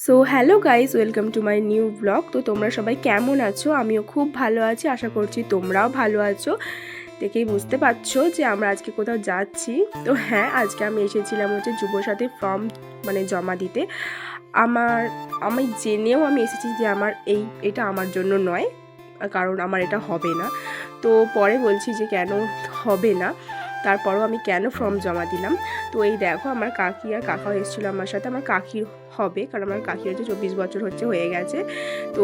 So hello guys, welcome to my new blog. তো তোমরা সবাই কেমন আছো? আমিও খুব ভালো আছি, আশা করছি তোমরাও ভালো আছো। দেখেই বুঝতে পারছো যে আমরা আজকে কোথাও যাচ্ছি। তো হ্যাঁ, আজকে আমি এসেছিলাম হচ্ছে যুবসাথী ফর্ম জমা দিতে। আমি জেনেও আমি এসেছি যে এটা আমার জন্য নয়, কারণ আমার এটা হবে না। তো পরে বলছি যে কেন হবে না, তারপরও আমি কেন ফর্ম জমা দিলাম। তো এই দেখো, আমার কাকি আর কাকাও এসেছিলো আমার সাথে। আমার কাকির হবে, কারণ আমার কাকি হচ্ছে 24 বছর হয়ে গেছে। তো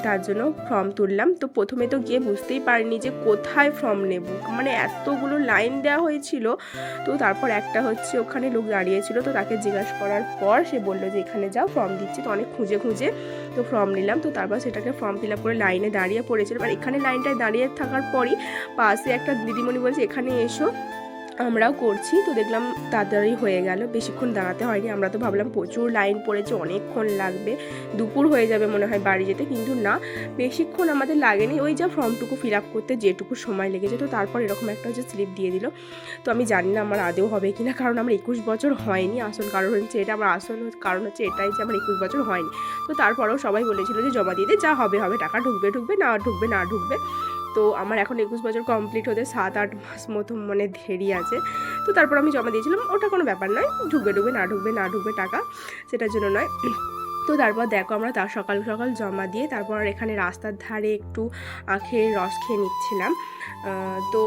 তার জন্য ফর্ম তুললাম। তো প্রথমে তো গিয়ে বুঝতেই পারিনি যে কোথায় ফর্ম নেব, মানে এতগুলো লাইন দেওয়া হয়েছিল। তো তারপর একটা হচ্ছে ওখানে লোক দাঁড়িয়েছিল, তো তাকে জিজ্ঞাসা করার পর সে বললো যে এখানে যাও, ফর্ম দিচ্ছি। তো অনেক খুঁজে তো ফর্ম নিলাম। তো তারপর সেটাকে ফর্ম ফিল আপ করে লাইনে দাঁড়িয়ে পড়েছিল। এবার এখানে লাইনটায় দাঁড়িয়ে থাকার পরই পাশে একটা দিদিমণি বলছে এখানে এসো, আমরাও করছি। তো দেখলাম তাড়াতাড়ি হয়ে গেল, বেশিক্ষণ দাঁড়াতে হয়নি। আমরা তো ভাবলাম প্রচুর লাইন পড়েছে, অনেকক্ষণ লাগবে, দুপুর হয়ে যাবে মনে হয় বাড়ি যেতে, কিন্তু না, বেশিক্ষণ আমাদের লাগেনি। ওই যা ফর্মটুকু ফিল আপ করতে যেটুকু সময় লেগেছে। তো তারপর এরকম একটা হচ্ছে স্লিপ দিয়ে দিল। তো আমি জানি না আমার আদেও হবে কি না, কারণ আমার 21 বছর হয়নি। আসল কারণ হচ্ছে এটা, আমার আসল কারণ হচ্ছে এটাই যে আমার 21 বছর হয়নি। তো তারপরেও সবাই বলেছিল যে জমা দিয়ে দে, যা হবে হবে, টাকা ঢুকবে না ঢুকবে। তো আমার এখন 21 বছর কমপ্লিট হতে 7-8 মাস মতো মানে দেরি আছে। তো তারপর আমি জমা দিয়েছিলাম, ওটা কোনো ব্যাপার নয়, ঢুকবে না ঢুকবে টাকা, সেটার জন্য নয়। তো তারপর দেখো, আমরা তার সকাল সকাল জমা দিয়ে তারপর এখানে রাস্তার ধারে একটু আখের রস খেয়ে নিচ্ছিলাম। তো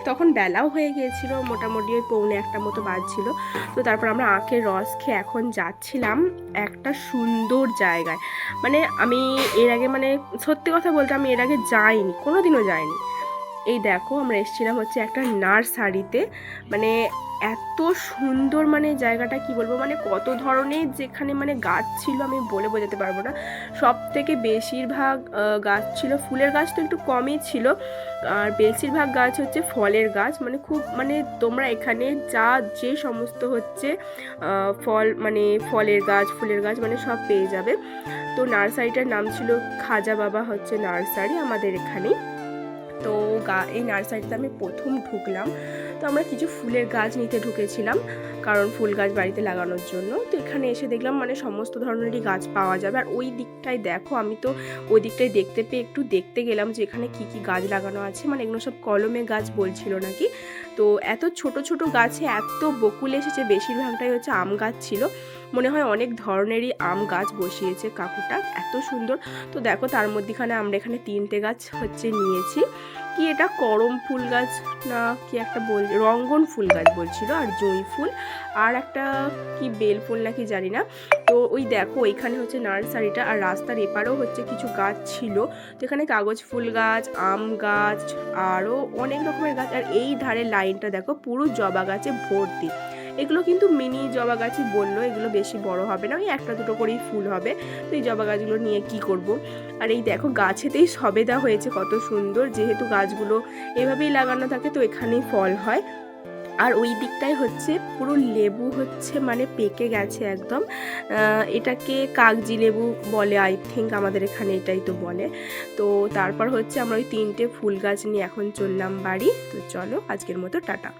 তখন বেলাও হয়ে গিয়েছিলো, মোটামুটি ওই 1:45 মতো বাজছিল। তো তারপর আমরা আখের রস খেয়ে এখন যাচ্ছিলাম একটা সুন্দর জায়গায়। মানে আমি এর আগে, মানে সত্যি কথা বলতে আমি এর আগে যাইনি, কোনো দিনও যাইনি। এই দেখো, আমরা এসেছিলাম হচ্ছে একটা নার্সারিতে। মানে এত সুন্দর, মানে জায়গাটা কি বলবো, মানে কত ধরনের যেখানে মানে গাছ ছিল আমি বলে বোঝাতে পারবো না। সব থেকে বেশিরভাগ গাছ ছিল ফুলের গাছ, তো একটু কমই ছিল, আর বেশিরভাগ গাছ হচ্ছে ফলের গাছ। মানে খুব, মানে তোমরা এখানে যে সমস্ত হচ্ছে ফল, মানে ফলের গাছ, ফুলের গাছ, মানে সব পেয়ে যাবে। তো নার্সারিটার নাম ছিল খাজা বাবা হচ্ছে নার্সারি, আমাদের এখানেই। তো এই নার্সারিতে আমি প্রথম ঢুকলাম। তো আমরা কিছু ফুলের গাছ নিতে ঢুকেছিলাম, কারণ ফুল গাছ বাড়িতে লাগানোর জন্য। তো এখানে এসে দেখলাম মানে সমস্ত ধরনেরই গাছ পাওয়া যাবে। আর ওই দিকটায় দেখো, আমি তো ওই দিকটায় দেখতে পেয়ে একটু দেখতে গেলাম যে এখানে কি কি গাছ লাগানো আছে। মানে এগুলো সব কলমে গাছ বলছিল নাকি। তো এত ছোট ছোট গাছে এত বকুল এসেছে, বেশিরভাগটাই হচ্ছে আম গাছ ছিল। মনে হয় অনেক ধরনেরই আম গাছ বসিয়েছে কাকুটা, এত সুন্দর। তো দেখো, তার মধ্যেখানে আমরা এখানে 3টে গাছ হচ্ছে নিয়েছি। কি এটা করম ফুল গাছ না কি একটা রঙ্গন ফুল গাছ বলছিল, আর জুঁই ফুল, আর একটা কি বেল ফুল নাকি জানি না। তো ওই দেখো, ওইখানে হচ্ছে নার্সারিটা, আর রাস্তার এপারেও হচ্ছে কিছু গাছ ছিল। তো এখানে কাগজ ফুল গাছ, আম গাছ, আরও অনেক রকমের গাছ। আর এই ধারে লাইনটা দেখো, পুরো জবা গাছে ভর্তি। এগুলো কিন্তু মিনি জবা গাছই বললো, এগুলো বেশি বড় হবে না, ওই একটা দুটো করেই ফুল হবে। তো এই জবা গাছগুলো নিয়ে কি করব। আর এই দেখো, গাছেতেই সবেদা হয়েছে, কত সুন্দর। যেহেতু গাছগুলো এভাবেই লাগানো থাকে, তো এখানেই ফল হয়। আর ওই দিকটাই হচ্ছে পুরো লেবু হচ্ছে, মানে পেকে গেছে একদম। এটাকে কাগজি লেবু বলে, আই থিঙ্ক, আমাদের এখানে এটাই তো বলে। তো তারপর হচ্ছে আমরা ওই 3টে ফুল গাছ নিয়ে এখন চললাম বাড়ি। তো চলো, আজকের মতো টাটা।